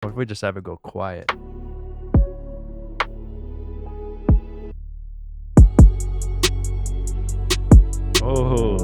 Or if we just have it go quiet. Oh.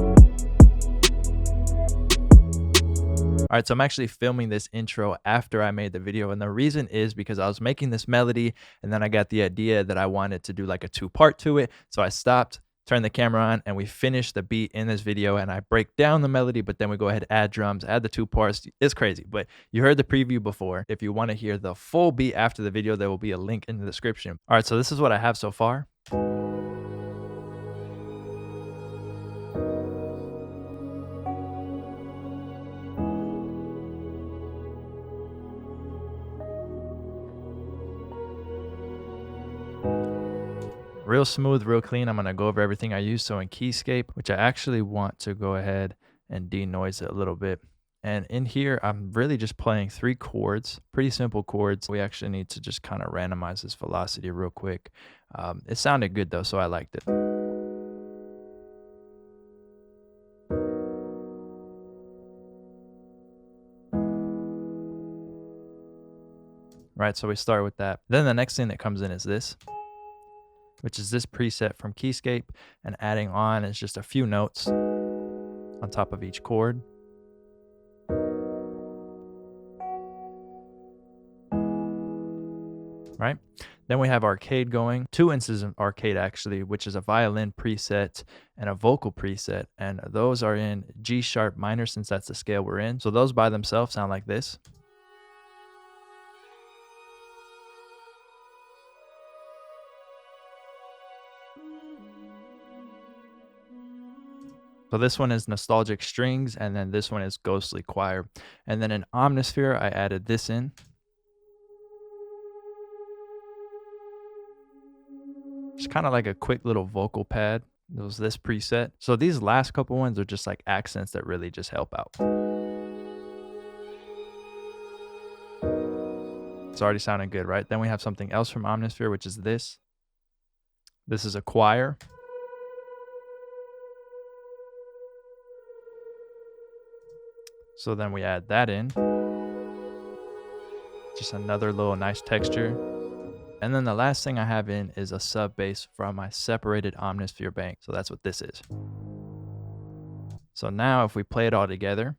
All right, so I'm actually filming this intro after I made the video, and the reason is because I was making this melody, and then I got the idea that I wanted to do like a two-part to it. So I stopped, turned the camera on, and we finished the beat in this video, and I break down the melody, but then we go ahead, add drums, add the two parts. It's crazy, but you heard the preview before. If you want to hear the full beat after the video, there will be a link in the description. All right, so this is what I have so far. Real smooth, real clean. I'm going to go over everything I use. So in Keyscape, which I actually want to go ahead and denoise it a little bit. And in here, I'm really just playing 3 chords, pretty simple chords. We actually need to just kind of randomize this velocity real quick. It sounded good though, so I liked it. Right, so we start with that. Then the next thing that comes in is this, which is this preset from Keyscape, and adding on is just a few notes on top of each chord. Right? Then we have arcade going, 2 instances of arcade actually, which is a violin preset and a vocal preset, and those are in G sharp minor since that's the scale we're in. So those by themselves sound like this. So this one is Nostalgic Strings, and then this one is Ghostly Choir. And then in Omnisphere, I added this in. It's kind of like a quick little vocal pad. It was this preset. So these last couple ones are just like accents that really just help out. It's already sounding good, right? Then we have something else from Omnisphere, which is this. This is a choir. So then we add that in. Just another little nice texture. And then the last thing I have in is a sub bass from my separated Omnisphere bank. So that's what this is. So now if we play it all together.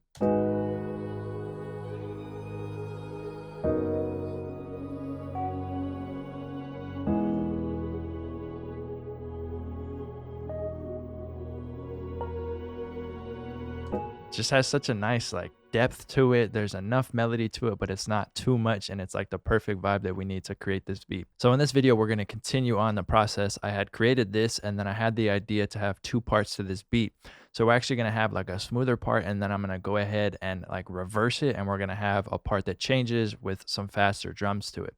Just has such a nice like depth to it. There's enough melody to it, but it's not too much, and it's like the perfect vibe that we need to create this beat. So in this video, we're going to continue on the process. I had created this, and then I had the idea to have 2 parts to this beat. So we're actually going to have like a smoother part, and then I'm going to go ahead and like reverse it, and we're going to have a part that changes with some faster drums to it.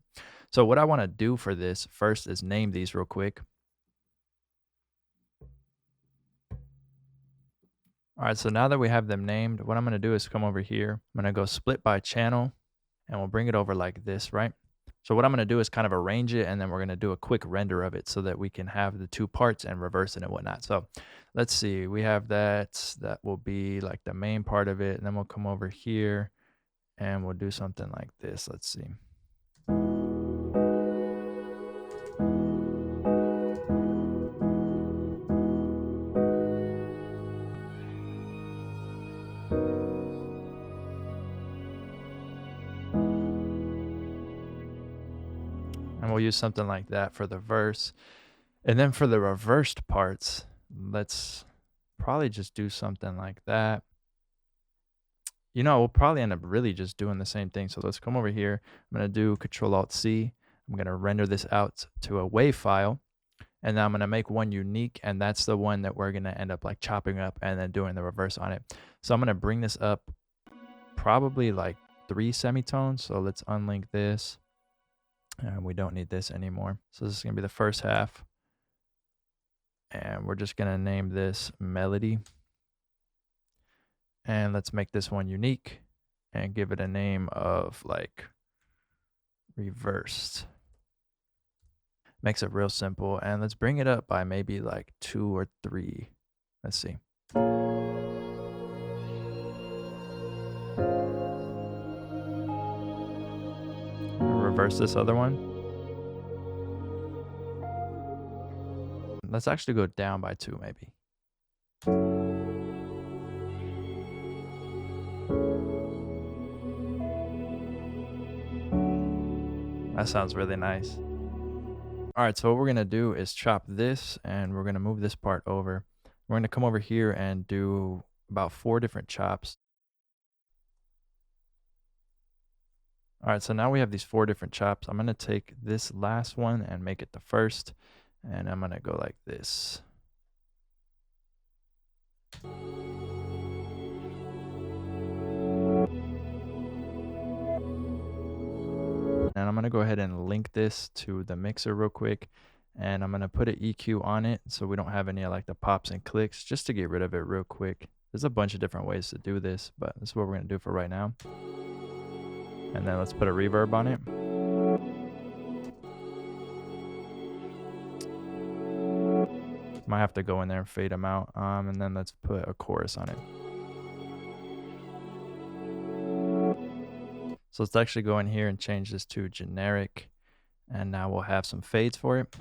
So what I want to do for this first is name these real quick. All right, so now that we have them named, what I'm going to do is come over here. I'm going to go split by channel, and we'll bring it over like this, right? So what I'm going to do is kind of arrange it, and then we're going to do a quick render of it so that we can have the 2 parts and reverse it and whatnot. So let's see. We have that. That will be like the main part of it, and then we'll come over here, and we'll do something like this. Let's see. And we'll use something like that for the verse. And then for the reversed parts, let's probably just do something like that. You know, we'll probably end up really just doing the same thing. So let's come over here. I'm going to do Control-Alt-C. I'm going to render this out to a WAV file. And then I'm going to make one unique. And that's the one that we're going to end up like chopping up and then doing the reverse on it. So I'm going to bring this up probably like 3 semitones. So let's unlink this. And we don't need this anymore. So this is going to be the first half. And we're just going to name this Melody. And let's make this one unique and give it a name of like reversed. Makes it real simple. And let's bring it up by maybe like 2 or 3. Let's see. reverse this other one. Let's actually go down by 2 maybe. That sounds really nice. All right, so what we're gonna do is chop this and we're gonna move this part over. We're gonna come over here and do about 4 different chops. All right, so now we have these 4 different chops. I'm gonna take this last one and make it the first, and I'm gonna go like this. And I'm gonna go ahead and link this to the mixer real quick, and I'm gonna put an EQ on it so we don't have any like the pops and clicks, just to get rid of it real quick. There's a bunch of different ways to do this, but this is what we're gonna do for right now. And then let's put a reverb on it. Might have to go in there and fade them out, and then let's put a chorus on it. So let's actually go in here and change this to generic, and now we'll have some fades for it.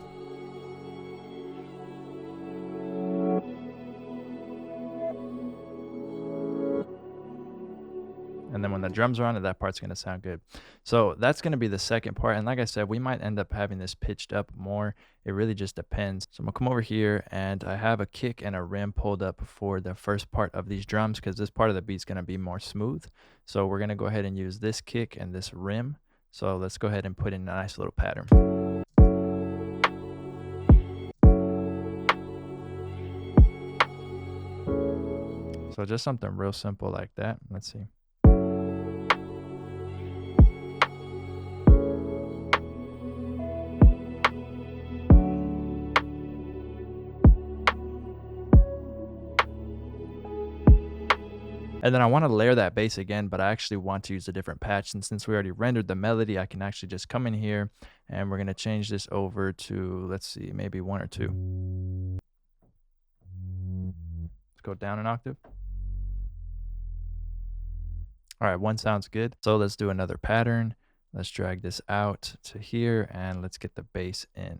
And then when the drums are on it, that part's going to sound good. So that's going to be the second part. And like I said, we might end up having this pitched up more. It really just depends. So I'm going to come over here, and I have a kick and a rim pulled up for the first part of these drums because this part of the beat's going to be more smooth. So we're going to go ahead and use this kick and this rim. So let's go ahead and put in a nice little pattern. So just something real simple like that. Let's see. And then I want to layer that bass again, but I actually want to use a different patch. And since we already rendered the melody, I can actually just come in here and we're going to change this over to, let's see, maybe 1 or 2. Let's go down an octave. All right, 1 sounds good. So let's do another pattern. Let's drag this out to here and let's get the bass in.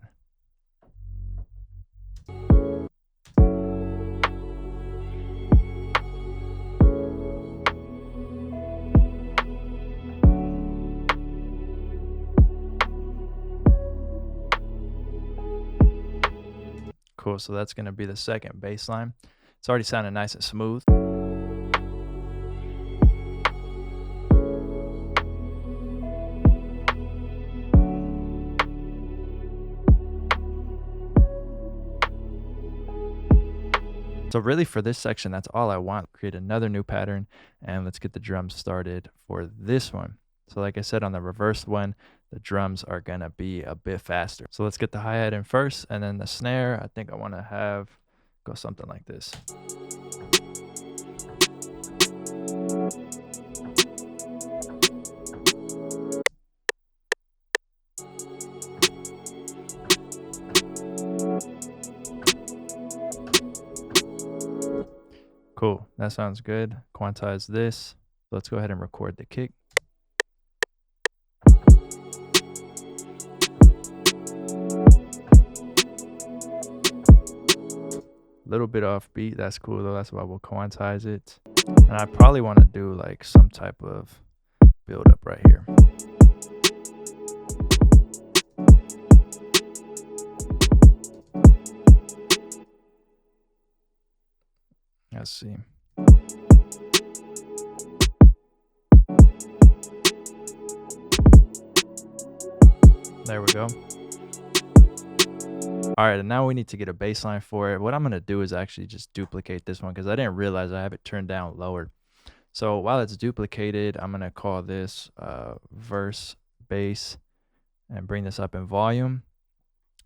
Cool, so that's going to be the second bass line. It's already sounding nice and smooth. So really for this section, that's all I want. Create another new pattern and let's get the drums started for this one. So like I said, on the reversed one, the drums are gonna be a bit faster. So let's get the hi-hat in first, and then the snare, I think I wanna have, go something like this. Cool, that sounds good. Quantize this. Let's go ahead and record the kick. Little bit off beat, that's cool though, that's why we'll quantize it. And I probably want to do like some type of build up right here. Let's see. There we go. All right, and now we need to get a bass line for it. What I'm going to do is actually just duplicate this one because I didn't realize I have it turned down lower. So while it's duplicated, I'm going to call this verse bass and bring this up in volume.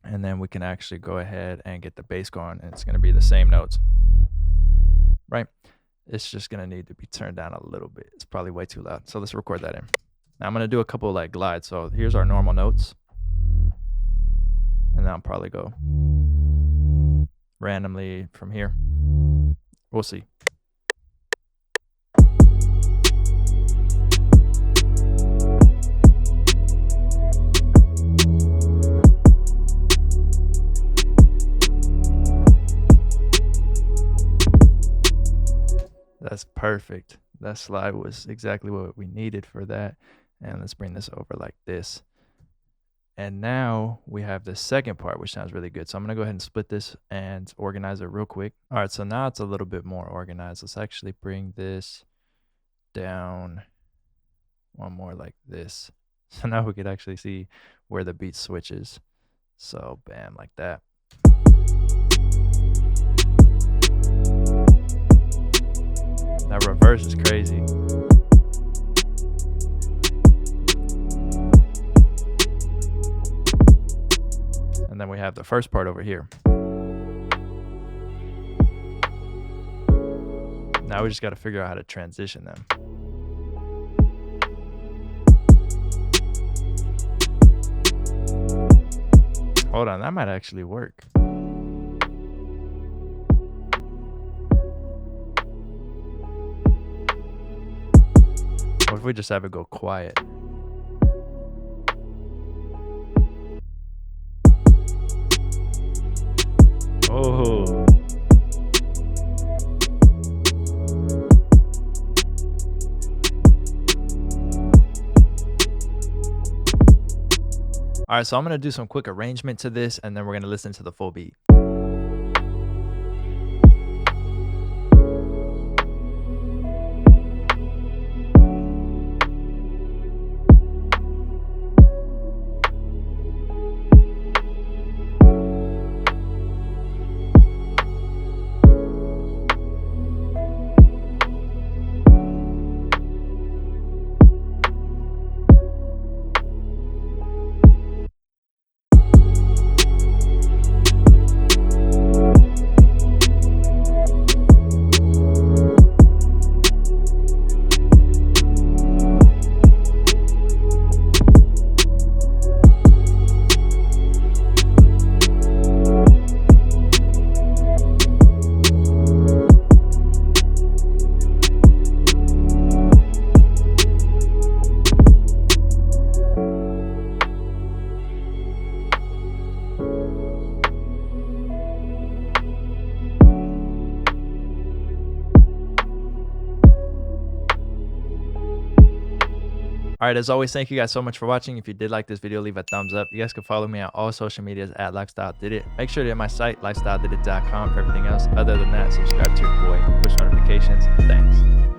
And then we can actually go ahead and get the bass going, and it's going to be the same notes. Right? It's just going to need to be turned down a little bit. It's probably way too loud. So let's record that in. Now I'm going to do a couple like glides. So here's our normal notes. And then I'll probably go randomly from here. We'll see. perfect. That slide was exactly what we needed for that. And let's bring this over like this. And now we have the second part, which sounds really good. So I'm going to go ahead and split this and organize it real quick. All right, so now it's a little bit more organized. Let's actually bring this down one more like this. So now we could actually see where the beat switches. So bam, like that. That reverse is crazy. And then we have the first part over here. Now we just got to figure out how to transition them. Hold on, that might actually work. What if we just have it go quiet? Oh. All right, so I'm going to do some quick arrangement to this, and then we're going to listen to the full beat. All right, as always, thank you guys so much for watching. If you did like this video, leave a thumbs up. You guys can follow me on all social medias at LifestyleDidIt. Make sure to hit my site, lifestyledidit.com, for everything else. Other than that, subscribe to your boy, push notifications. Thanks.